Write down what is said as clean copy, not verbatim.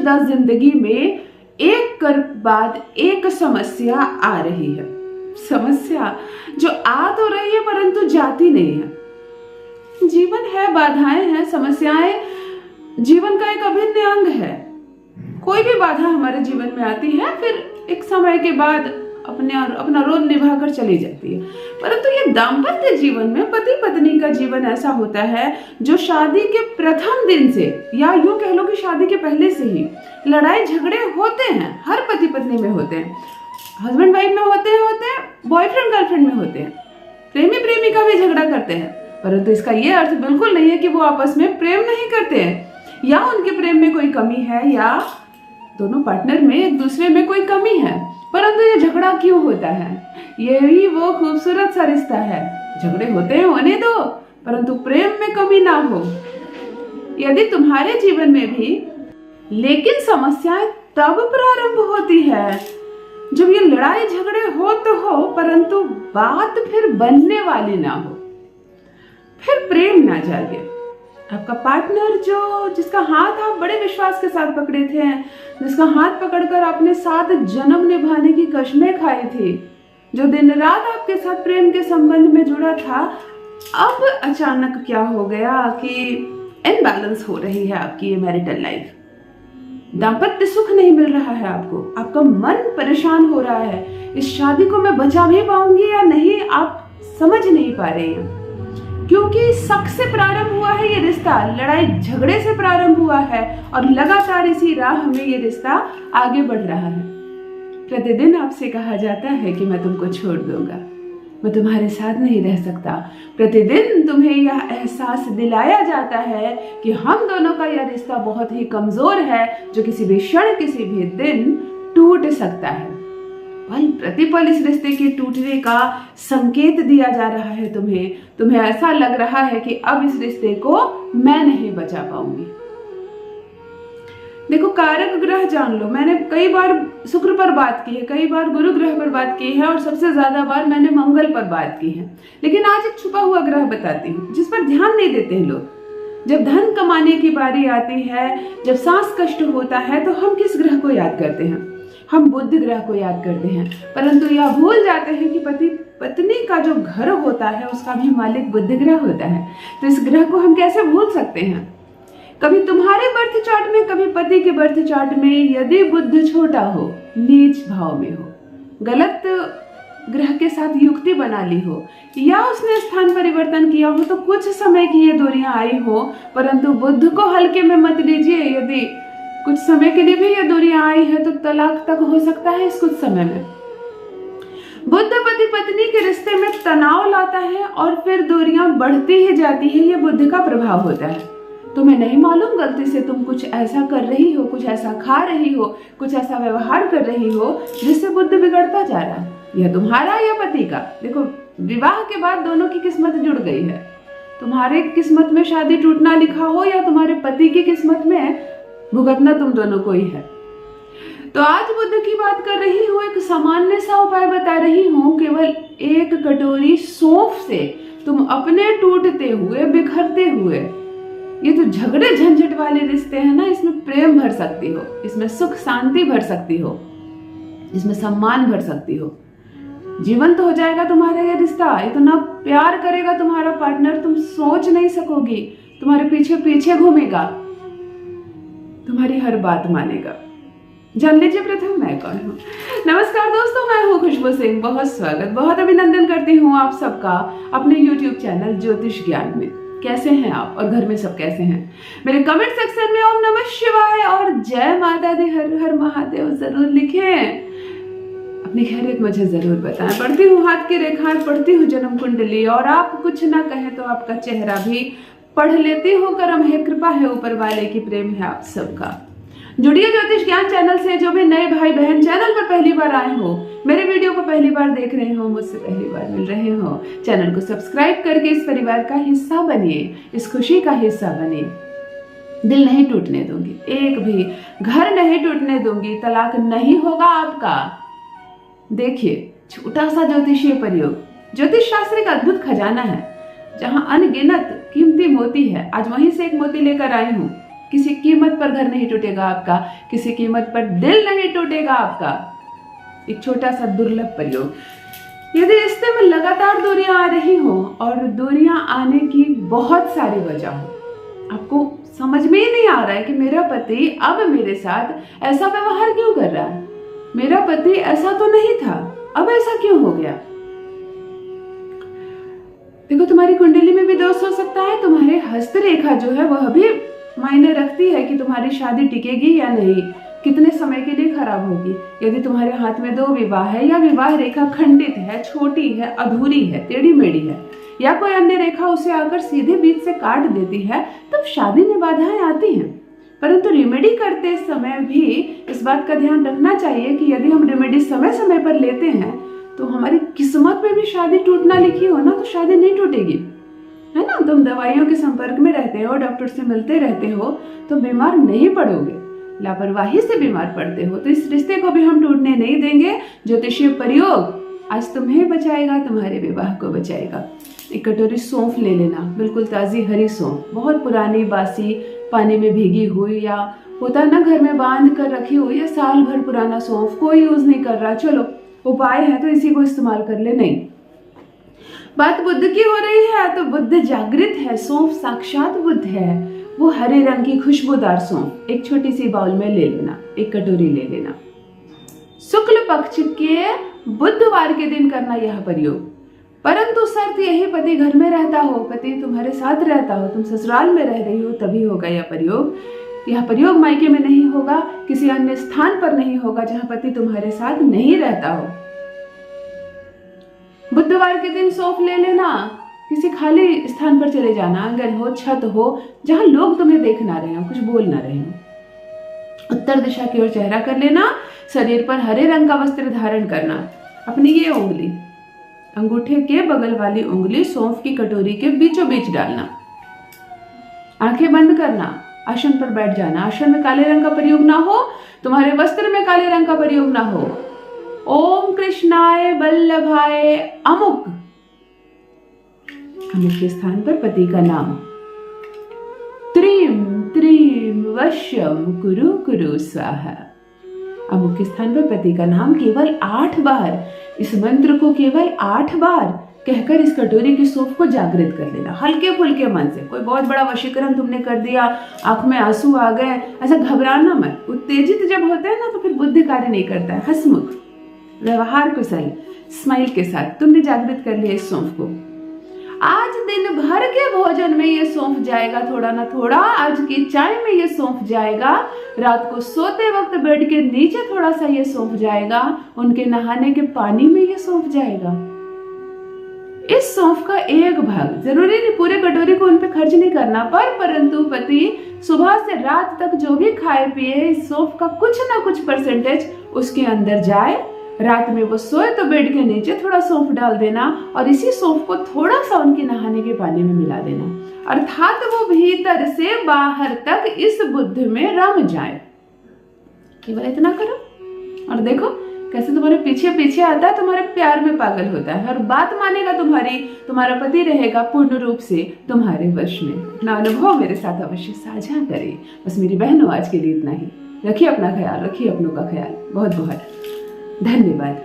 पेचीदा जिंदगी में एक कर बाद एक समस्या आ रही है, समस्या जो आ तो रही है परंतु जाती नहीं है। जीवन है, बाधाएं हैं, समस्याएं जीवन का एक अभिन्न अंग है। कोई भी बाधा हमारे जीवन में आती है, फिर एक समय के बाद अपना रोल निभाकर चली जाती है। परंतु ये दाम्पत्य जीवन में पति पत्नी का जीवन ऐसा होता है जो शादी के प्रथम दिन से, या यूं कह लो कि शादी के पहले से ही लड़ाई झगड़े होते हैं। हर पति पत्नी में होते हैं, हस्बैंड वाइफ में होते हैं, बॉयफ्रेंड गर्लफ्रेंड में होते हैं, प्रेमी प्रेमिका भी झगड़ा करते हैं। परंतु इसका ये अर्थ बिल्कुल नहीं है कि वो आपस में प्रेम नहीं करते हैं, या उनके प्रेम में कोई कमी है, या दोनों पार्टनर में एक दूसरे में कोई कमी है। परंतु ये झगड़ा क्यों होता है? यही वो खूबसूरत सा रिश्ता है। झगड़े होते हैं, होने दो, परंतु प्रेम में कमी ना हो। यदि तुम्हारे जीवन में भी लेकिन समस्याएं तब प्रारंभ होती है जब ये लड़ाई झगड़े हो तो हो, परंतु बात फिर बनने वाली ना हो, फिर प्रेम ना जागे। आपका पार्टनर जिसका हाथ आप बड़े विश्वास के साथ पकड़े थे, जिसका हाथ पकड़कर आपने 7 जन्म निभाने की कस्में खाई थी, जो दिन रात आपके साथ प्रेम के संबंध में जुड़ा था, अब अचानक क्या हो गया कि इनबैलेंस हो रही है आपकी ये मैरिटल लाइफ। दाम्पत्य सुख नहीं मिल रहा है आपको, आपका मन परेशान हो रहा है। इस शादी को मैं बचा भी पाऊंगी या नहीं, आप समझ नहीं पा रहे हैं, क्योंकि शक से प्रारंभ हुआ है ये रिश्ता, लड़ाई झगड़े से प्रारंभ हुआ है, और लगातार इसी राह में ये रिश्ता आगे बढ़ रहा है। प्रतिदिन आपसे कहा जाता है कि मैं तुमको छोड़ दूंगा, मैं तुम्हारे साथ नहीं रह सकता। प्रतिदिन तुम्हें यह एहसास दिलाया जाता है कि हम दोनों का यह रिश्ता बहुत ही कमजोर है, जो किसी भी क्षण, किसी भी दिन टूट सकता है। पल प्रतिपल इस रिश्ते के टूटने का संकेत दिया जा रहा है तुम्हें ऐसा लग रहा है कि अब इस रिश्ते को मैं नहीं बचा पाऊंगी। देखो, कारक ग्रह जान लो। मैंने कई बार शुक्र पर बात की है, कई बार गुरु ग्रह पर बात की है, और सबसे ज्यादा बार मैंने मंगल पर बात की है। लेकिन आज एक छुपा हुआ ग्रह बताती हूँ जिस पर ध्यान नहीं देते हैं लोग। जब धन कमाने की बारी आती है, जब सांस कष्ट होता है, तो हम किस ग्रह को याद करते हैं? हम बुध ग्रह को याद करते हैं। परंतु यह भूल जाते हैं कि पति पत्नी का जो घर होता है उसका भी मालिक बुध ग्रह होता है। तो इस ग्रह को हम कैसे भूल सकते हैं? कभी तुम्हारे बर्थ चार्ट में, कभी पति के बर्थ चार्ट में यदि बुध छोटा हो, नीच भाव में हो, गलत ग्रह के साथ युक्ति बना ली हो, या उसने स्थान परिवर्तन किया हो, तो कुछ समय की ये दूरियां आई हो। परंतु बुध को हल्के में मत लीजिए। यदि कुछ समय के लिए भी ये दूरियां आई है तो तलाक तक हो सकता है इस कुछ समय में। बुध पति पत्नी के रिश्ते में तनाव लाता है और फिर दूरियां बढ़ती ही जाती है। ये बुध का प्रभाव होता है। तुम्हें नहीं मालूम, गलती से तुम कुछ ऐसा कर रही हो, कुछ ऐसा खा रही हो, कुछ ऐसा व्यवहार कर रही हो जिससे बुध बिगड़ता जा रहा है। यह तुम्हारा या पति का। देखो, विवाह के बाद दोनों की किस्मत जुड़ गई है। तुम्हारे किस्मत में शादी टूटना लिखा हो, या तुम्हारे पति की किस्मत में भुगतना तुम दोनों को ही है। तो आज बुध की बात कर रही हूँ, एक सामान्य सा उपाय बता रही हूँ। केवल 1 कटोरी सौंफ से तुम अपने टूटते हुए, बिखरते हुए, ये तो झगड़े झंझट वाले रिश्ते हैं ना, इसमें प्रेम भर सकती हो, इसमें सुख शांति भर सकती हो, इसमें सम्मान भर सकती हो। जीवंत हो जाएगा तुम्हारा ये रिश्ता। इतना प्यार करेगा तुम्हारा पार्टनर, तुम सोच नहीं सकोगी। तुम्हारे पीछे पीछे घूमेगा, तुम्हारी हर बात मानेगा। जान लीजिए प्रथम मैं कौन हूँ। नमस्कार दोस्तों, मैं हूँ खुशबू सिंह। बहुत स्वागत, बहुत अभिनंदन करती हूँ आप सबका अपने YouTube चैनल ज्योतिष ज्ञान में। कैसे हैं आप और घर में सब कैसे हैं? मेरे कमेंट सेक्शन में ओम नमः शिवाय और जय माता दी, हर हर महादेव जरूर लिखें। अपनी खैरियत मुझे जरूर बताएं। पढ़ती हूँ हाथ की रेखाएं, पढ़ती हूँ जन्म कुंडली, और आप कुछ ना कहें तो आपका चेहरा भी पढ़ लेती हूँ। करम है, कृपा है ऊपर वाले की, प्रेम है आप सबका। जुड़िए ज्योतिष ज्ञान चैनल से। जो भी नए भाई बहन चैनल पर पहली बार आए हो, मेरे वीडियो को पहली बार देख रहे हो, मुझसे पहली बार मिल रहे हो, चैनल को सब्सक्राइब करके इस परिवार का हिस्सा बनिए, इस खुशी का हिस्सा बनिए। दिल नहीं टूटने दूंगी, एक भी घर नहीं टूटने दूंगी, तलाक नहीं होगा आपका। देखिए, छोटा सा ज्योतिषीय प्रयोग, ज्योतिष शास्त्र का अद्भुत खजाना है, जहां अनगिनत कीमती मोती है। आज वहीं से एक मोती लेकर आई हूँ। किसी कीमत पर घर नहीं टूटेगा आपका, किसी कीमत पर दिल नहीं टूटेगा आपका। एक छोटा सा दुर्लभ प्रयोग। यदि रिश्ते में लगातार दूरियां आ रही हो और दूरियां आने की बहुत सारी वजह हो, आपको समझ में ही नहीं आ रहा है कि मेरा पति अब मेरे साथ ऐसा व्यवहार क्यों कर रहा है, मेरा पति ऐसा तो नहीं था, अब ऐसा क्यों हो गया। देखो, तुम्हारी कुंडली में भी दोष हो सकता है, तुम्हारे हस्तरेखा जो है वह भी मायने रखती है कि तुम्हारी शादी टिकेगी या नहीं, कितने समय के लिए खराब होगी। यदि तुम्हारे हाथ में 2 विवाह है या विवाह रेखा खंडित है, छोटी है, अधूरी है, टेढ़ी मेढ़ी है, या कोई अन्य रेखा उसे आकर सीधे बीच से काट देती है, तब शादी में बाधाएं आती हैं। परंतु रेमेडी करते समय भी इस बात का ध्यान रखना चाहिए कि यदि हम रेमेडी समय समय पर लेते हैं तो हमारी किस्मत में भी शादी टूटना लिखी हो ना, तो शादी नहीं टूटेगी, है ना। तुम दवाइयों के संपर्क में रहते हो, डॉक्टर से मिलते रहते हो, तो बीमार नहीं पड़ोगे। लापरवाही से बीमार पड़ते हो तो इस रिश्ते को भी हम टूटने नहीं देंगे। ज्योतिषीय प्रयोग आज तुम्हें बचाएगा, तुम्हारे विवाह को बचाएगा। एक कटोरी सौंफ ले लेना, बिल्कुल ताज़ी हरी सौंफ, बहुत पुरानी बासी पानी में भीगी हुई, या होता ना घर में बांध कर रखी हुई, या साल भर पुराना सौंफ, कोई यूज नहीं कर रहा, चलो उपाय है तो इसी को इस्तेमाल कर ले। नहीं, बात बुद्ध की हो रही है तो बुद्ध जागृत है, सौंफ साक्षात बुद्ध है। वो हरे रंग की खुशबूदार सौंफ एक छोटी सी बाउल में ले लेना, एक कटोरी ले लेना। शुक्ल पक्ष के बुधवार के दिन करना यह प्रयोग, परंतु शर्त यही पति घर में रहता हो, पति तुम्हारे साथ रहता हो, तुम ससुराल में रह रही हो, तभी होगा यह प्रयोग। यह प्रयोग मायके में नहीं होगा, किसी अन्य स्थान पर नहीं होगा जहां पति तुम्हारे साथ नहीं रहता हो। बुधवार के दिन सौंफ ले लेना, किसी खाली स्थान पर चले जाना, आंगन हो, छत हो, जहां लोग तुम्हें देख ना रहे हो, कुछ बोल ना रहे हो। उत्तर दिशा की ओर चेहरा कर लेना, शरीर पर हरे रंग का वस्त्र धारण करना। अपनी ये उंगली, अंगूठे के बगल वाली उंगली सौंफ की कटोरी के बीचों बीच डालना। आंखें बंद करना, आसन पर बैठ जाना। आसन में काले रंग का प्रयोग ना हो, तुम्हारे वस्त्र में काले रंग का प्रयोग ना हो। ओम कृष्णाय वल्लभाय अमुक, अमुक के स्थान पर पति का नाम। त्रीम त्रीम वश्यम कुरु कुरु स्वाहा, अमुक के स्थान पर पति का नाम केवल 8 बार, इस मंत्र को केवल 8 बार कहकर इस कटोरी की सौंफ को जागृत कर लेना, हल्के फुल्के मन से। कोई बहुत बड़ा वशीकरण तुमने कर दिया, आंख में आंसू आ गए, ऐसा घबराना मत। उत्तेजित जब होते हैं ना तो फिर बुद्धि कार्य नहीं करता है। हंसमुख, व्यवहार कुशल, स्माइल के साथ तुमने जागृत कर लिया इस सौंफ को। आज दिन भर के भोजन में ये सौंफ जाएगा, थोड़ा ना थोड़ा। आज की चाय में ये सौंफ जाएगा, रात को सोते वक्त बेड के नीचे थोड़ा सा ये सौंफ जाएगा, उनके नहाने के पानी में ये सौंफ जाएगा। इस सौंफ का एक भाग, जरूरी नहीं पूरे कटोरी को उन पे खर्च नहीं करना, परंतु पति सुबह से रात तक जो भी खाए पिए, इस सौंफ का कुछ ना कुछ परसेंटेज उसके अंदर जाए। रात में वो सोए तो बेड के नीचे थोड़ा सौंफ डाल देना और इसी सौंफ को थोड़ा सा उनके नहाने के पानी में मिला देना, अर्थात वो भीतर से बाहर तक इस बुद्ध में रम जाए। केवल इतना करो और देखो कैसे तुम्हारे पीछे पीछे आता है, तुम्हारे प्यार में पागल होता है और बात मानेगा तुम्हारी। तुम्हारा पति रहेगा पूर्ण रूप से तुम्हारे वश में। अपना अनुभव मेरे साथ अवश्य साझा करें। बस मेरी बहनों, आज के लिए इतना ही। रखिए अपना ख्याल, रखिए अपनों का ख्याल। बहुत बहुत धन्यवाद।